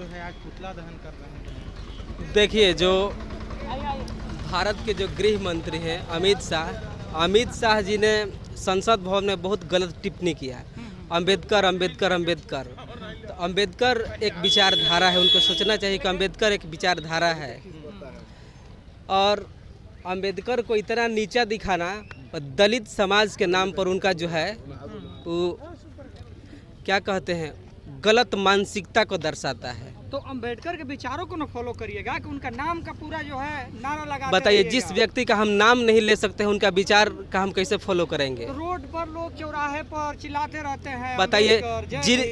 जो है आज पुतला दहन कर रहे हैं। देखिए, जो भारत के जो गृह मंत्री हैं अमित शाह जी ने संसद भवन में बहुत गलत टिप्पणी किया है। अंबेडकर अंबेडकर अंबेडकर, तो अंबेडकर एक विचारधारा है, उनको सोचना चाहिए कि अंबेडकर एक विचारधारा है। और अंबेडकर को इतना नीचा दिखाना दलित समाज के नाम पर उनका जो है वो क्या कहते हैं, गलत मानसिकता को दर्शाता है। तो अंबेडकर के विचारों को न फॉलो करिएगा कि उनका नाम का पूरा जो है नारा लगा। बताइए, जिस व्यक्ति का हम नाम नहीं ले सकते हैं उनका विचार का हम कैसे फॉलो करेंगे? तो रोड पर लोग चौराहे पर चिल्लाते रहते हैं। बताइए,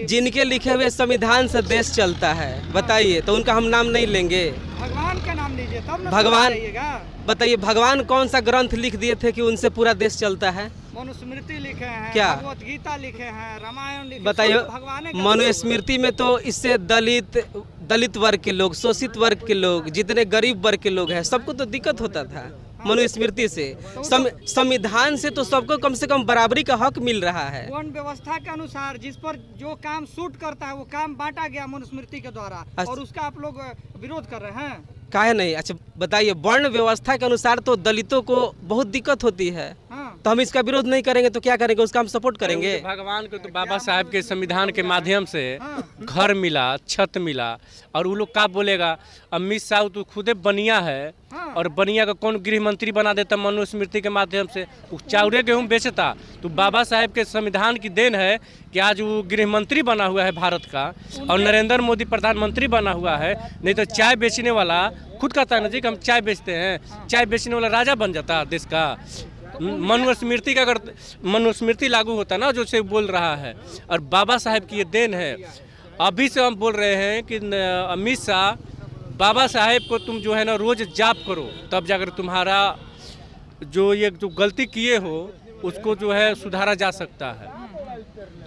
जिनके लिखे हुए संविधान से देश चलता है, बताइए, तो उनका हम नाम नहीं लेंगे? भगवान का नाम लीजिए तब न भगवान, रहिएगा। बताइए, भगवान कौन सा ग्रंथ लिख दिए थे कि उनसे पूरा देश चलता है? मनुस्मृति लिखे हैं, क्या भगवत गीता लिखे हैं, रामायण लिखे। बताइए, भगवान मनुस्मृति में तो इससे दलित वर्ग के लोग, शोषित वर्ग के लोग, जितने गरीब वर्ग के लोग हैं, सबको तो दिक्कत होता था मनुस्मृति से। संविधान से तो सबको कम से कम बराबरी का हक मिल रहा है। वर्ण व्यवस्था के अनुसार जिस पर जो काम सूट करता है वो काम बांटा गया मनुस्मृति के द्वारा, और उसका आप लोग विरोध कर रहे हैं। काहे नहीं? अच्छा बताइए, वर्ण व्यवस्था के अनुसार तो दलितों को बहुत दिक्कत होती है। तो हम इसका विरोध नहीं करेंगे तो क्या करेंगे? उसका हम सपोर्ट करेंगे। भगवान को तो बाबा साहब के संविधान के माध्यम से घर मिला, छत मिला, और वो लोग क्या बोलेगा? अमित शाह तो खुदे बनिया है, और बनिया का कौन गृह मंत्री बना देता मनुस्मृति के माध्यम से? चाउरे गेहूँ बेचता। तो बाबा साहब के संविधान की देन है कि आज वो गृह मंत्री बना हुआ है भारत का, और नरेंद्र मोदी प्रधानमंत्री बना हुआ है। नहीं तो चाय बेचने वाला खुद कहता है ना जी कि हम चाय बेचते हैं, चाय बेचने वाला राजा बन जाता देश का। मनुस्मृति का अगर मनुस्मृति लागू होता ना जो से बोल रहा है, और बाबा साहब की ये देन है। अभी से हम बोल रहे हैं कि अमित शाह, बाबा साहेब को तुम जो है ना रोज जाप करो, तब जाकर तुम्हारा जो ये जो गलती किए हो उसको जो है सुधारा जा सकता है।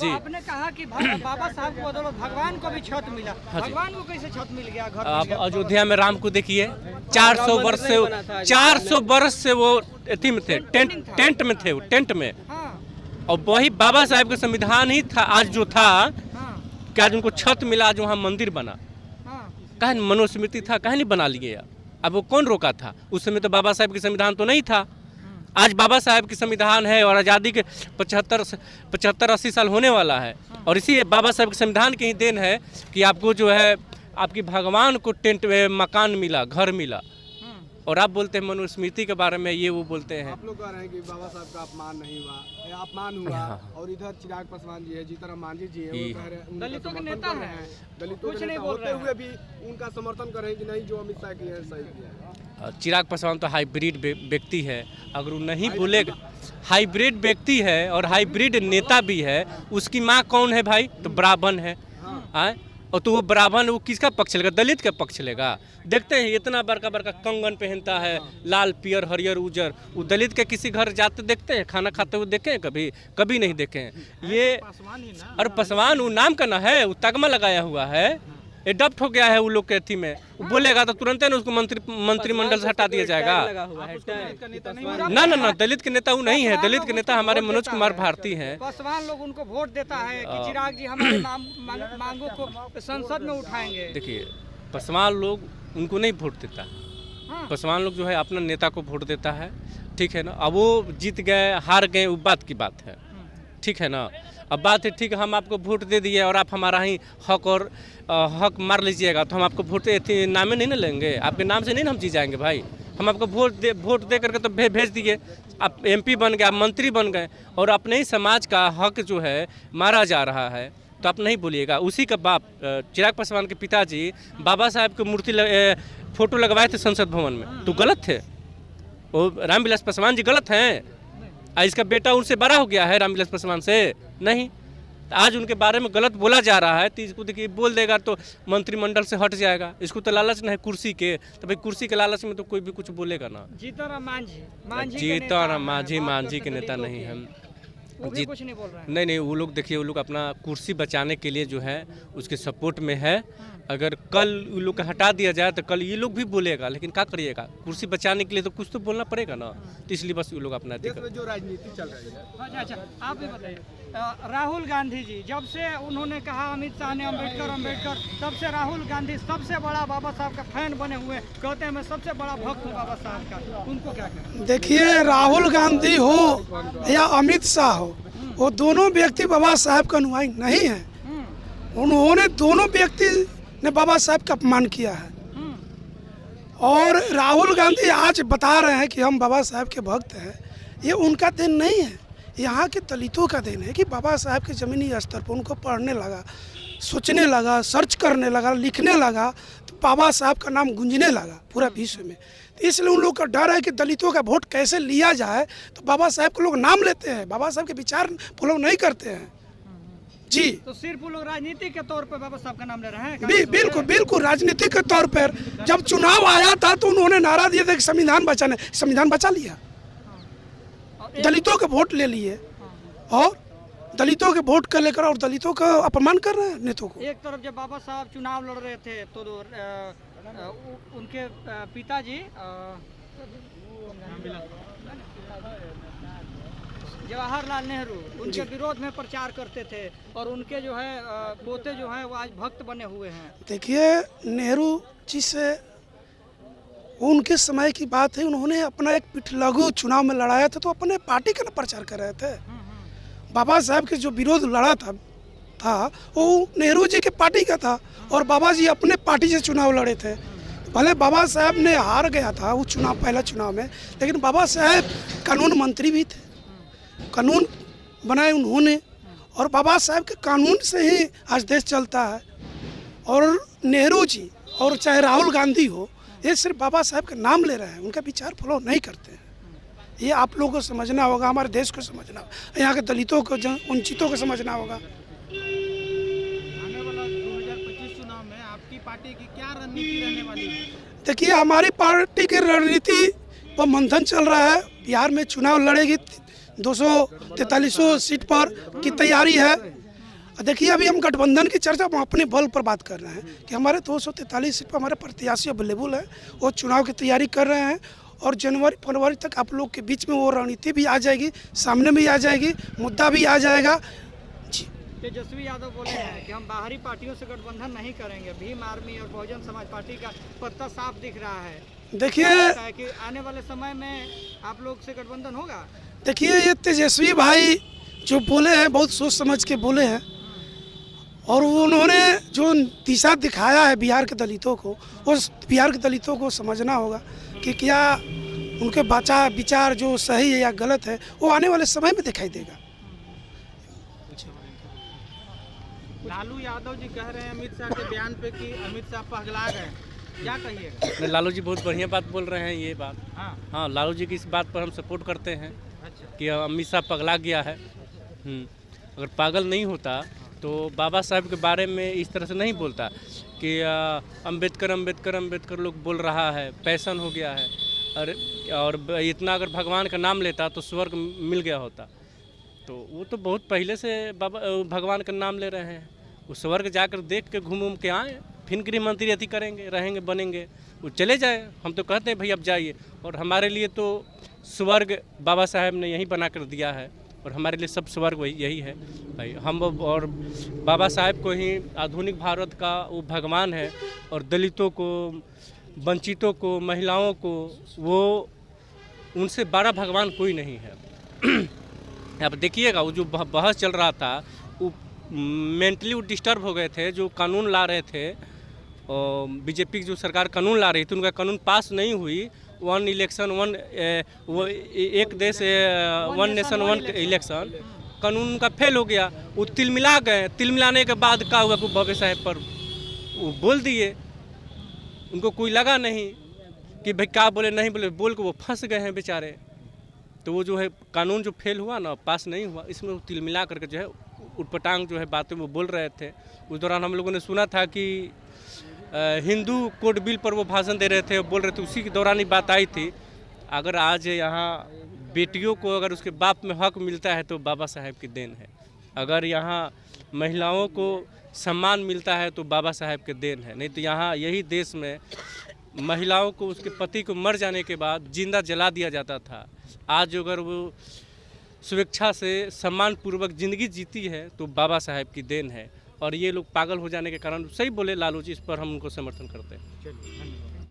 तो आपने कहा कि बाबा साहब को बदौलत भगवान को भी छत मिला। भगवान को कैसे छत मिल गया? घर आप अयोध्या में राम को देखिए, 400 वर्ष से वो एथी में थे, टेंट में थे, वो टेंट में। और वही बाबा साहब का संविधान ही था आज जो था कि आज उनको छत मिला, जो वहाँ मंदिर बना। कहे मनुस्मृति था, कहे नहीं बना लिए? अब वो कौन रोका था? उस समय तो बाबा साहब की संविधान तो नहीं था। आज बाबा साहब की संविधान है और आज़ादी के 75-80 साल होने वाला है, और इसी बाबा साहब के संविधान की ही देन है कि आपको जो है आपकी भगवान को टेंट में मकान मिला, घर मिला। और आप बोलते हैं मनुस्मृति के बारे में, ये वो बोलते हैं। आप लोग कह रहे हैं कि बाबा साहब का अपमान नहीं हुआ, अपमान हुआ। और इधर चिराग पासवान जी है, जीतन मांझी जी है, वो कह रहे हैं दलितों के नेता हैं, दलितों के नेता होते हुए भी उनका समर्थन कर रहे हैं कि नहीं, जो अमित शाह किया है सही किया है। चिराग पासवान तो हाइब्रिड व्यक्ति है, अगर वो नहीं बोलेगा, हाइब्रिड व्यक्ति है और हाइब्रिड नेता भी है। उसकी माँ कौन है भाई? तो ब्राह्मण है। और तो वो ब्राह्मण वो किसका पक्ष लेगा? दलित का पक्ष लेगा। देखते हैं इतना बड़का बड़का कंगन पहनता है, लाल पियर हरियर उजर। वो दलित के किसी घर जाते देखते हैं, खाना खाते हुए देखे हैं? कभी नहीं देखे हैं। ये और पासवान वो नाम का ना है, वो तगमा लगाया हुआ है, एडप्ट हो गया है वो लोग के अथी में। बोलेगा तो तुरंत ना उसको मंत्रिमंडल से हटा दिया जाएगा। ना दलित के नेता वो नहीं है। दलित के नेता हमारे मनोज कुमार भारती हैं। पासवान लोग उनको वोट देता है कि चिराग जी हमारे मांगों को संसद में उठाएंगे। देखिए, पासवान लोग उनको नहीं वोट देता। पासवान लोग जो है अपना नेता को वोट देता है, ठीक है ना। अब वो जीत गए हार गए, वो बात की बात है, ठीक है ना। अब बात है ठीक है, हम आपको वोट दे दिए और आप हमारा ही हक मार लीजिएगा, तो हम आपको वोट नामे नहीं ना लेंगे? आपके नाम से नहीं ना हम जीत जाएंगे भाई। हम आपको वोट दे करके तो भेज दिए, आप MP बन गए, आप मंत्री बन गए, और अपने ही समाज का हक जो है मारा जा रहा है, तो आप नहीं बोलिएगा। उसी का बाप चिराग पासवान के पिताजी बाबा साहब की मूर्ति फोटो लगवाए थे संसद भवन में, तो गलत थे। वो रामविलास पासवान जी गलत हैं। इसका बेटा उनसे बड़ा हो गया है रामविलास पासवान से नहीं। आज उनके बारे में गलत बोला जा रहा है, तो इसको देखिए बोल देगा तो मंत्रिमंडल से हट जाएगा। इसको तो लालच नहीं है कुर्सी के, तो भाई कुर्सी के लालच में तो कोई भी कुछ बोलेगा ना। जीतन मांझी के नेता नहीं है। कुछ नहीं बोल रहे हैं। नहीं, वो लोग देखिए, वो लोग अपना कुर्सी बचाने के लिए जो है उसके सपोर्ट में है। अगर कल वो लोग का हटा दिया जाए तो कल ये लोग भी बोलेगा, लेकिन क्या करिएगा? कुर्सी बचाने के लिए तो कुछ तो बोलना पड़ेगा ना। तो इसलिए बस वो लोग अपना जो राजनीति चल रही है। अच्छा, आप भी बताइए। राहुल गांधी जी जब से उन्होंने कहा अमित शाह ने अम्बेडकर तब से राहुल गांधी सबसे बड़ा बाबा साहब का फैन बने हुए, कहते हैं मैं सबसे बड़ा भक्त हूँ बाबा साहब का। उनको क्या कहें? देखिए, राहुल गांधी हो या अमित शाह हो, वो दोनों व्यक्ति बाबा साहब का अनुयायी नहीं है। उन्होंने दोनों व्यक्ति ने बाबा साहब का अपमान किया है। और राहुल गांधी आज बता रहे हैं कि हम बाबा साहब के भक्त हैं, ये उनका दिन नहीं है, यहाँ के दलितों का दिन है कि बाबा साहब के ज़मीनी स्तर पर उनको पढ़ने लगा, सोचने लगा, सर्च करने लगा, लिखने लगा, तो बाबा साहब का नाम गूंजने लगा पूरा विश्व में। तो इसलिए उन लोग का डर है कि दलितों का वोट कैसे लिया जाए, तो बाबा साहब को लोग नाम लेते हैं, बाबा साहब के विचार फॉलो नहीं करते हैं जी। तो सिर्फ वो लोग राजनीति के तौर पर बाबा साहब का नाम ले रहे हैं? बिल्कुल बिल्कुल, राजनीति के तौर पर जब चुनाव आया था तो उन्होंने नारा दिया था कि संविधान बचाने, संविधान बचा लिया, दलितों के वोट ले लिए और दलितों के वोट कर लेकर और दलितों का अपमान कर रहे हैं नेताओं को। एक तरफ जब बाबा साहब चुनाव लड़ रहे थे तो उनके पिताजी जवाहरलाल नेहरू उनके विरोध में प्रचार करते थे और उनके जो है पोते जो हैं वो आज भक्त बने हुए हैं। देखिए, नेहरू जी से उनके समय की बात है, उन्होंने अपना एक पिठलघु चुनाव में लड़ाया था तो अपने पार्टी का ना प्रचार कर रहे थे। बाबा साहब के जो विरोध लड़ा था वो नेहरू जी के पार्टी का था और बाबा जी अपने पार्टी से चुनाव लड़े थे। भले बाबा साहब ने हार गया था वो चुनाव, पहला चुनाव में, लेकिन बाबा साहब कानून मंत्री भी थे, कानून बनाए उन्होंने और बाबा साहब के कानून से ही आज देश चलता है। और नेहरू जी और चाहे राहुल गांधी हो, ये सिर्फ बाबा साहब का नाम ले रहे हैं, उनका विचार फॉलो नहीं करते हैं। ये आप लोगों को समझना होगा, हमारे देश को समझना होगा, यहाँ के दलितों को, वंचितों को समझना होगा। आने वाला 2025 चुनाव में आपकी पार्टी की क्या रणनीति रहने वाली है? देखिए, हमारी पार्टी की रणनीति पर मंथन चल रहा है। बिहार में चुनाव लड़ेगी, 243 सीट पर की तैयारी है। देखिए, अभी हम गठबंधन की चर्चा हम अपने बल पर बात कर रहे हैं कि हमारे 243 सीट पर हमारे प्रत्याशी अवेलेबल है, वो चुनाव की तैयारी कर रहे हैं और जनवरी फरवरी तक आप लोग के बीच में वो रणनीति भी आ जाएगी, सामने भी आ जाएगी, मुद्दा भी आ जाएगा जी। तेजस्वी यादव बोले हैं कि हम बाहरी पार्टियों से गठबंधन नहीं करेंगे, भीम आर्मी और बहुजन समाज पार्टी का पत्ता साफ दिख रहा है। देखिए कि आने वाले समय में आप लोग से गठबंधन होगा। देखिए, ये तेजस्वी भाई जो बोले हैं बहुत सोच समझ के बोले हैं और उन्होंने जो दिशा दिखाया है बिहार के दलितों को, उस बिहार के दलितों को समझना होगा कि क्या उनके विचार जो सही है या गलत है, वो आने वाले समय में दिखाई देगा। लालू यादव जी कह रहे हैं अमित शाह के बयान पे कि अमित शाह पगला गए, क्या कहिएगा? लालू जी बहुत बढ़िया बात बोल रहे हैं, ये बात हाँ, लालू जी की इस बात पर हम सपोर्ट करते हैं। अच्छा, कि कि अमित शाह पगला गया है। अगर पागल नहीं होता तो बाबा साहब के बारे में इस तरह से नहीं बोलता कि अम्बेडकर अम्बेडकर अम्बेडकर लोग बोल रहा है, पैशन हो गया है। और इतना अगर भगवान का नाम लेता तो स्वर्ग मिल गया होता। तो वो तो बहुत पहले से बाबा भगवान का नाम ले रहे हैं। वो स्वर्ग जाकर देख के घूम के आए, फिर गृह मंत्री अति करेंगे, रहेंगे, बनेंगे, वो चले जाए। हम तो कहते हैं भाई अब जाइए। और हमारे लिए तो स्वर्ग बाबा साहब ने यही बना कर दिया है और हमारे लिए सब स्वर्ग वही यही है भाई। हम और बाबा साहब को ही आधुनिक भारत का वो भगवान है और दलितों को, वंचितों को, महिलाओं को, वो उनसे बड़ा भगवान कोई नहीं है। अब देखिएगा वो जो बहस चल रहा था, वो मेंटली वो डिस्टर्ब हो गए थे। जो कानून ला रहे थे और बीजेपी की जो सरकार कानून ला रही थी, उनका कानून पास नहीं हुई। वन इलेक्शन वन, वो एक देश वन नेशन वन इलेक्शन कानून का फेल हो गया। वो तिलमिला गए। तिलमिलाने के बाद क्या हुआ, को बाबा साहब पर वो बोल दिए। उनको कोई लगा नहीं कि भाई क्या बोले नहीं बोले, बोल के वो फंस गए हैं बेचारे। तो वो जो है कानून जो फेल हुआ ना, पास नहीं हुआ, इसमें वो तिलमिला करके जो है उटपटांग जो है बातें वो बोल रहे थे। उस दौरान हम लोगों ने सुना था कि हिंदू कोड बिल पर वो भाषण दे रहे थे, बोल रहे थे, उसी के दौरान ही बात आई थी। अगर आज यहाँ बेटियों को अगर उसके बाप में हक मिलता है तो बाबा साहब की देन है। अगर यहाँ महिलाओं को सम्मान मिलता है तो बाबा साहब के देन है। नहीं तो यहाँ यही देश में महिलाओं को उसके पति को मर जाने के बाद जिंदा जला दिया जाता था। आज अगर वो स्वेच्छा से सम्मानपूर्वक ज़िंदगी जीती है तो बाबा साहेब की देन है। और ये लोग पागल हो जाने के कारण सही बोले लालू जी, इस पर हम उनको समर्थन करते हैं। चलिए धन्यवाद।